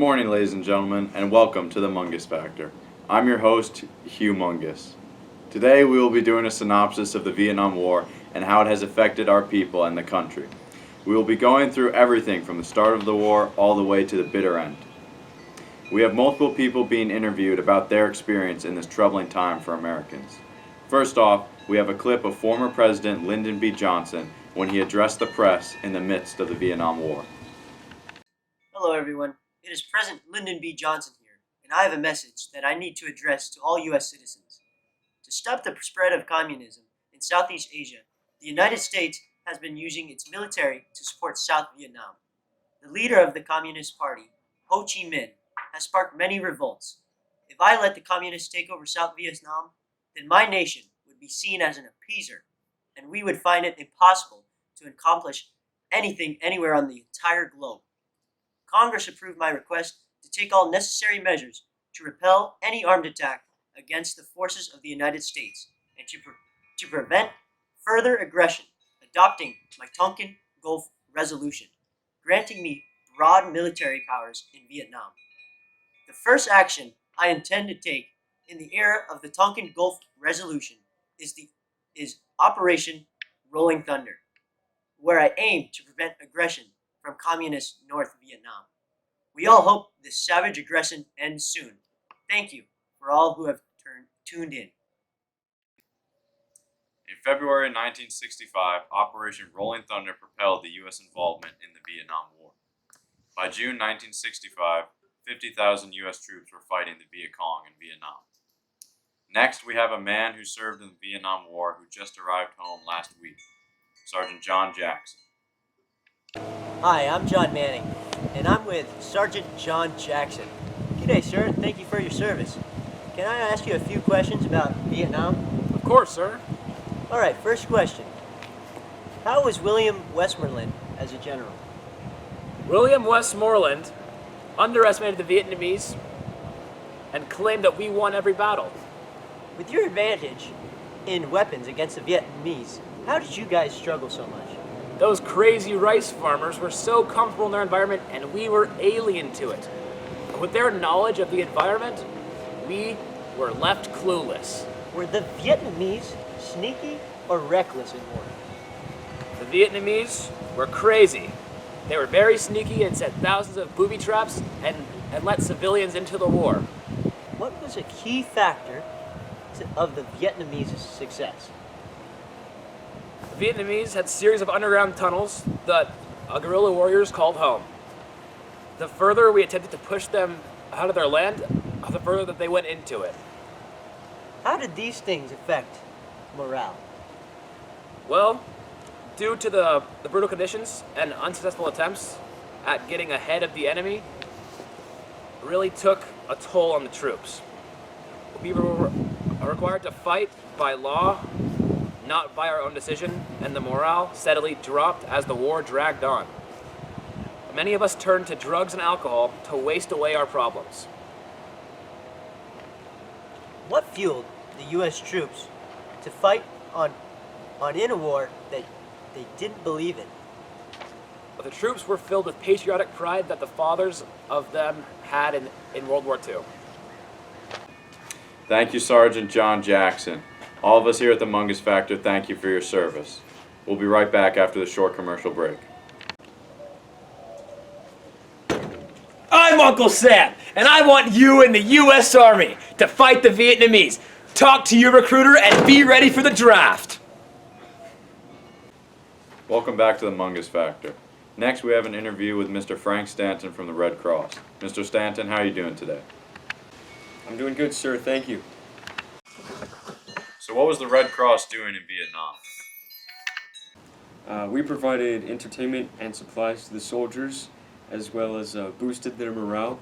morning, ladies and gentlemen, and welcome to the Mungus Factor. I'm your host, Hugh Mungus. Today we will be doing a synopsis of the Vietnam War and how it has affected our people and the country. We will be going through everything from the start of the war all the way to the bitter end. We have multiple people being interviewed about their experience in this troubling time for Americans. First off, we have a clip of former President Lyndon B. Johnson when he addressed the press in the midst of the Vietnam War. Hello everyone, it is President Lyndon B. Johnson here, and I have a message that I need to address to all U.S. citizens. To stop the spread of communism in Southeast Asia, the United States has been using its military to support South Vietnam. The leader of the Communist Party, Ho Chi Minh, has sparked many revolts. If I let the communists take over South Vietnam, then my nation would be seen as an appeaser, and we would find it impossible to accomplish anything anywhere on the entire globe. Congress approved my request to take all necessary measures to repel any armed attack against the forces of the United States and to prevent further aggression, adopting my Tonkin Gulf Resolution, granting me broad military powers in Vietnam. The first action I intend to take in the era of the Tonkin Gulf Resolution is Operation Rolling Thunder, where I aim to prevent aggression from communist North Vietnam. We all hope this savage aggression ends soon. Thank you for all who have tuned in. In February 1965, Operation Rolling Thunder propelled the U.S. involvement in the Vietnam War. By June 1965, 50,000 U.S. troops were fighting the Viet Cong in Vietnam. Next, we have a man who served in the Vietnam War who just arrived home last week, Sergeant John Jackson. Hi, I'm John Manning, and I'm with Sergeant John Jackson. G'day, sir. Thank you for your service. Can I ask you a few questions about Vietnam? Of course, sir. All right, first question. How was William Westmoreland as a general? William Westmoreland underestimated the Vietnamese and claimed that we won every battle. With your advantage in weapons against the Vietnamese, how did you guys struggle so much? Those crazy rice farmers were so comfortable in their environment and we were alien to it. With their knowledge of the environment, we were left clueless. Were the Vietnamese sneaky or reckless in war? The Vietnamese were crazy. They were very sneaky and set thousands of booby traps and let civilians into the war. What was a key factor of the Vietnamese' success? The Vietnamese had a series of underground tunnels that guerrilla warriors called home. The further we attempted to push them out of their land, the further that they went into it. How did these things affect morale? Well, due to the brutal conditions and unsuccessful attempts at getting ahead of the enemy, it really took a toll on the troops. We were required to fight by law, not by our own decision, and the morale steadily dropped as the war dragged on. Many of us turned to drugs and alcohol to waste away our problems. What fueled the U.S. troops to fight in a war that they didn't believe in? But the troops were filled with patriotic pride that the fathers of them had in World War II. Thank you, Sergeant John Jackson. All of us here at the Mungus Factor thank you for your service. We'll be right back after the short commercial break. I'm Uncle Sam, and I want you in the U.S. Army to fight the Vietnamese. Talk to your recruiter and be ready for the draft. Welcome back to the Mungus Factor. Next, we have an interview with Mr. Frank Stanton from the Red Cross. Mr. Stanton, how are you doing today? I'm doing good, sir. Thank you. So what was the Red Cross doing in Vietnam? We provided entertainment and supplies to the soldiers, as well as boosted their morale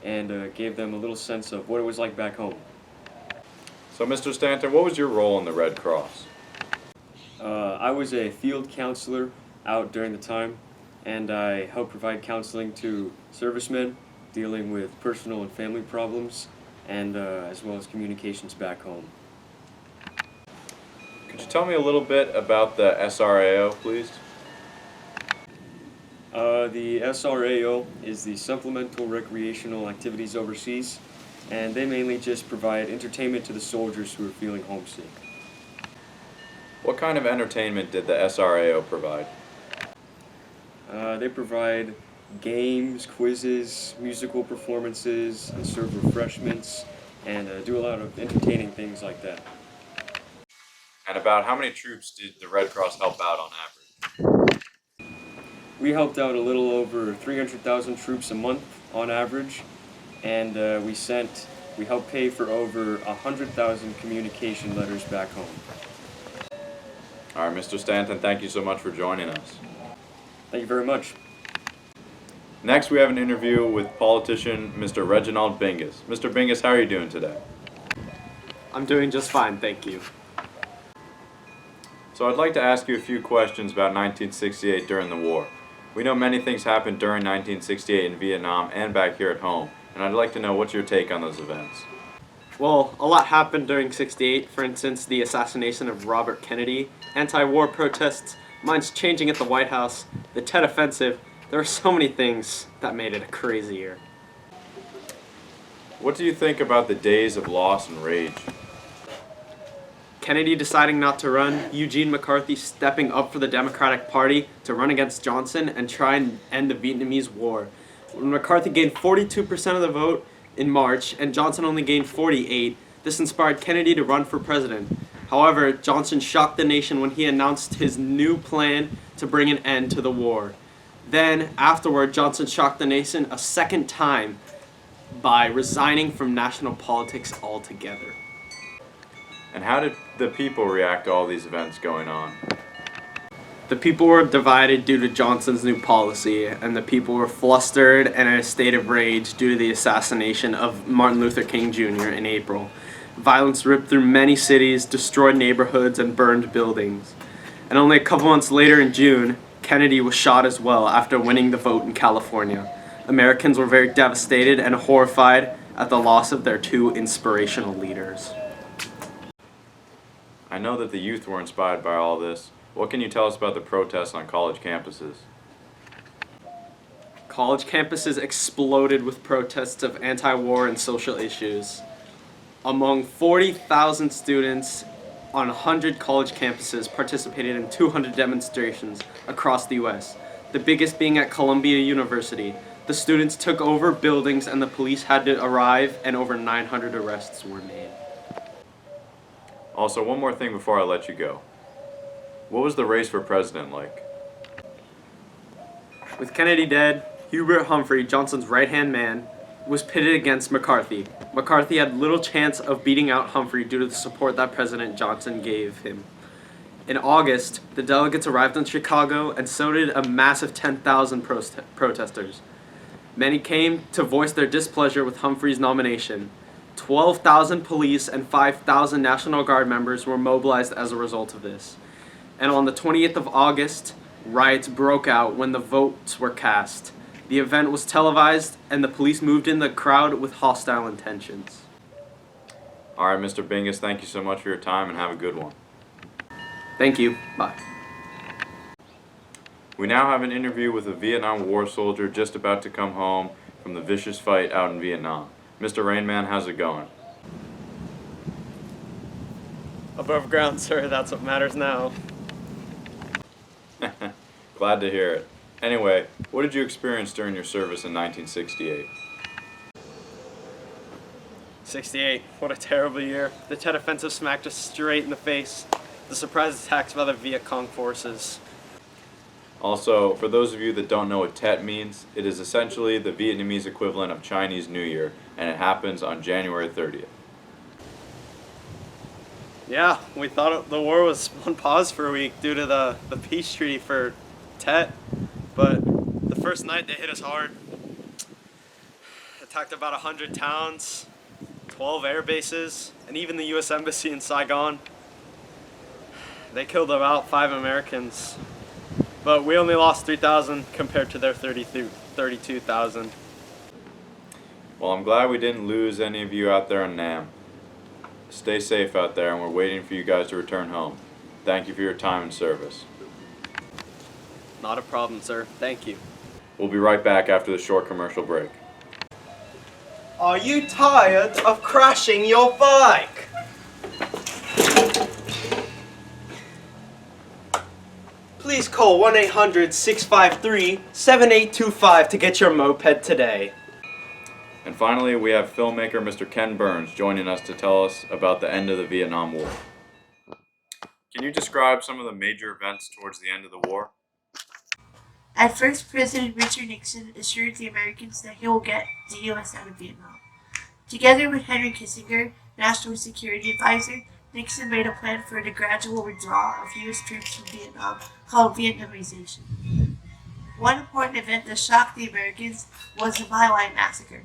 and gave them a little sense of what it was like back home. So, Mr. Stanton, what was your role in the Red Cross? I was a field counselor out during the time, and I helped provide counseling to servicemen dealing with personal and family problems, and as well as communications back home. Could you tell me a little bit about the SRAO, please? The SRAO is the Supplemental Recreational Activities Overseas, and they mainly just provide entertainment to the soldiers who are feeling homesick. What kind of entertainment did the SRAO provide? They provide games, quizzes, musical performances, and serve refreshments, and do a lot of entertaining things like that. And about how many troops did the Red Cross help out on average? We helped out a little over 300,000 troops a month on average, and we helped pay for over 100,000 communication letters back home. All right, Mr. Stanton, thank you so much for joining us. Thank you very much. Next, we have an interview with politician Mr. Reginald Bingus. Mr. Bingus, how are you doing today? I'm doing just fine, thank you. So I'd like to ask you a few questions about 1968 during the war. We know many things happened during 1968 in Vietnam and back here at home, and I'd like to know what's your take on those events. Well, a lot happened during '68, for instance, the assassination of Robert Kennedy, anti-war protests, minds changing at the White House, the Tet Offensive. There were so many things that made it a crazy year. What do you think about the days of loss and rage? Kennedy deciding not to run, Eugene McCarthy stepping up for the Democratic Party to run against Johnson and try and end the Vietnamese War. When McCarthy gained 42% of the vote in March and Johnson only gained 48%, this inspired Kennedy to run for president. However, Johnson shocked the nation when he announced his new plan to bring an end to the war. Then, afterward, Johnson shocked the nation a second time by resigning from national politics altogether. And how did the people react to all these events going on? The people were divided due to Johnson's new policy, and the people were flustered and in a state of rage due to the assassination of Martin Luther King Jr. in April. Violence ripped through many cities, destroyed neighborhoods, and burned buildings. And only a couple months later in June, Kennedy was shot as well after winning the vote in California. Americans were very devastated and horrified at the loss of their two inspirational leaders. I know that the youth were inspired by all this. What can you tell us about the protests on college campuses? College campuses exploded with protests of anti-war and social issues. Among 40,000 students on 100 college campuses participated in 200 demonstrations across the U.S., the biggest being at Columbia University. The students took over buildings and the police had to arrive, and over 900 arrests were made. Also, one more thing before I let you go. What was the race for president like? With Kennedy dead, Hubert Humphrey, Johnson's right-hand man, was pitted against McCarthy. McCarthy had little chance of beating out Humphrey due to the support that President Johnson gave him. In August, the delegates arrived in Chicago, and so did a massive 10,000 protesters. Many came to voice their displeasure with Humphrey's nomination. 12,000 police and 5,000 National Guard members were mobilized as a result of this. And on the 28th of August, riots broke out when the votes were cast. The event was televised, and the police moved in the crowd with hostile intentions. All right, Mr. Bingus, thank you so much for your time and have a good one. Thank you. Bye. We now have an interview with a Vietnam War soldier just about to come home from the vicious fight out in Vietnam. Mr. Rainman, how's it going? Above ground, sir. That's what matters now. Glad to hear it. Anyway, what did you experience during your service in 1968? 68. What a terrible year. The Tet Offensive smacked us straight in the face. The surprise attacks by the Viet Cong forces. Also, for those of you that don't know what Tet means, it is essentially the Vietnamese equivalent of Chinese New Year, and it happens on January 30th. Yeah, we thought the war was on pause for a week due to the peace treaty for Tet, but the first night they hit us hard. Attacked about 100 towns, 12 air bases, and even the U.S. Embassy in Saigon. They killed about 5 Americans, but we only lost 3,000 compared to their 32,000. Well, I'm glad we didn't lose any of you out there in Nam. Stay safe out there, and we're waiting for you guys to return home. Thank you for your time and service. Not a problem, sir. Thank you. We'll be right back after the short commercial break. Are you tired of crashing your bike? Please call 1-800-653-7825 to get your moped today. And finally, we have filmmaker Mr. Ken Burns joining us to tell us about the end of the Vietnam War. Can you describe some of the major events towards the end of the war? At first, President Richard Nixon assured the Americans that he will get the U.S. out of Vietnam. Together with Henry Kissinger, National Security Advisor, Nixon made a plan for the gradual withdrawal of U.S. troops from Vietnam called Vietnamization. One important event that shocked the Americans was the My Lai massacre.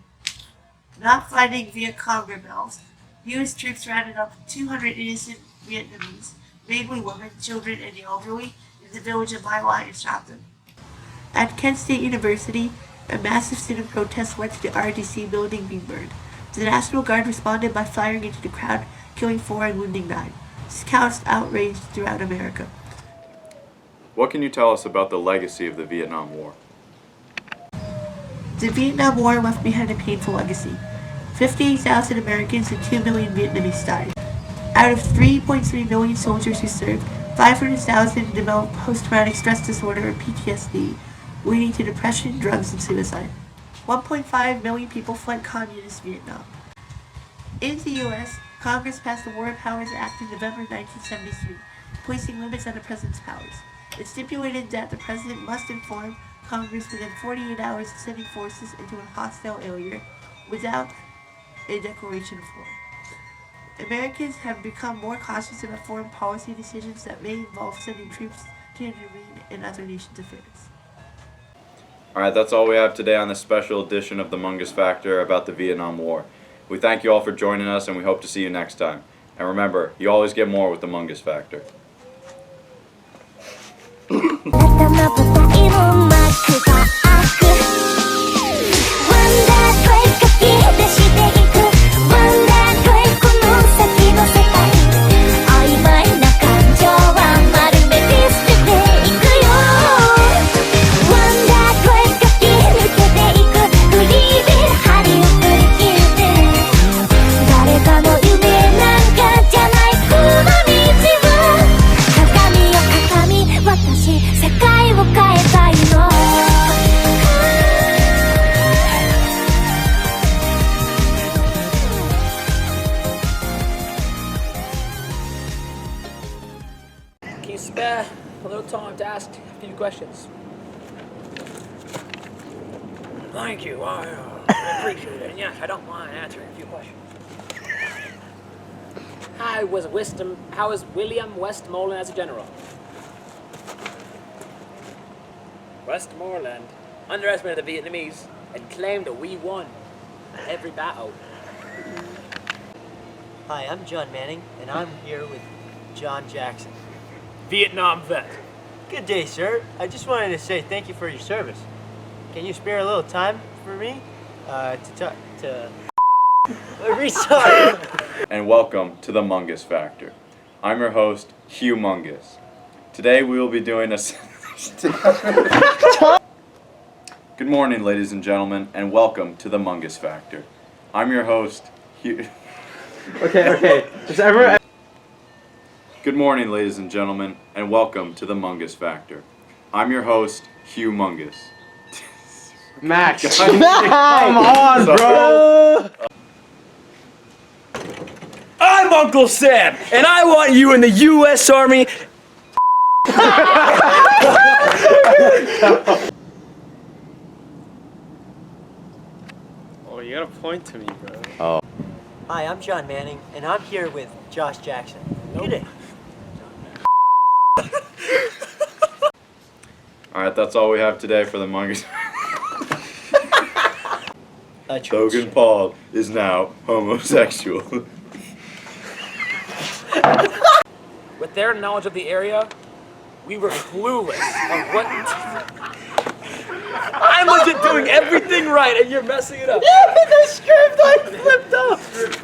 Not finding Viet Cong rebels, U.S. troops rounded up 200 innocent Vietnamese, mainly women, children, and the elderly, in the village of My Lai and shot them. At Kent State University, a massive student protest led to the RDC building being burned. The National Guard responded by firing into the crowd, killing 4 and wounding 9. This caused outrage throughout America. What can you tell us about the legacy of the Vietnam War? The Vietnam War left behind a painful legacy. 58,000 Americans and 2 million Vietnamese died. Out of 3.3 million soldiers who served, 500,000 developed post-traumatic stress disorder or PTSD, leading to depression, drugs, and suicide. 1.5 million people fled communist Vietnam. In the U.S., Congress passed the War Powers Act in November 1973, placing limits on the president's powers. It stipulated that the president must inform Congress within 48 hours of sending forces into a hostile area without a declaration of war. Americans have become more cautious about foreign policy decisions that may involve sending troops to intervene in other nations' affairs. Alright, that's all we have today on this special edition of the Mungus Factor about the Vietnam War. We thank you all for joining us and we hope to see you next time. And remember, you always get more with the Mungus Factor. Can you spare a little time to ask a few questions? Thank you. I appreciate it. And yes, I don't mind answering a few questions. How was William Westmoreland as a general? Westmoreland underestimated the Vietnamese and claimed that we won every battle. Hi, I'm John Manning, and I'm here with John Jackson. Vietnam vet. Good day, sir. I just wanted to say thank you for your service. Can you spare a little time for me to restart? And welcome to the Mungus Factor. I'm your host, Hugh Mungus. Today we will be doing a... Good morning, ladies and gentlemen, and welcome to the Mungus Factor. I'm your host, Hugh... Okay. Is everyone... Good morning, ladies and gentlemen, and welcome to the Mungus Factor. I'm your host, Hugh Mungus. Max, come on, bro! I'm Uncle Sam, and I want you in the U.S. Army. Oh, you gotta point to me, bro. Hi, I'm John Manning, and I'm here with Josh Jackson. Good day. Alright, that's all we have today for the Mungus. Logan Paul is now homosexual. With their knowledge of the area, we were clueless of what. I'm legit doing everything right, and you're messing it up. Yeah, the script I flipped up.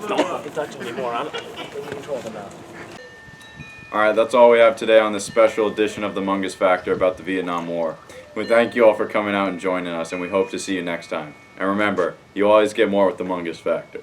Don't touch anymore. I'm in control of them now. Alright, that's all we have today on this special edition of the Mungus Factor about the Vietnam War. We thank you all for coming out and joining us, and we hope to see you next time. And remember, you always get more with the Mungus Factor.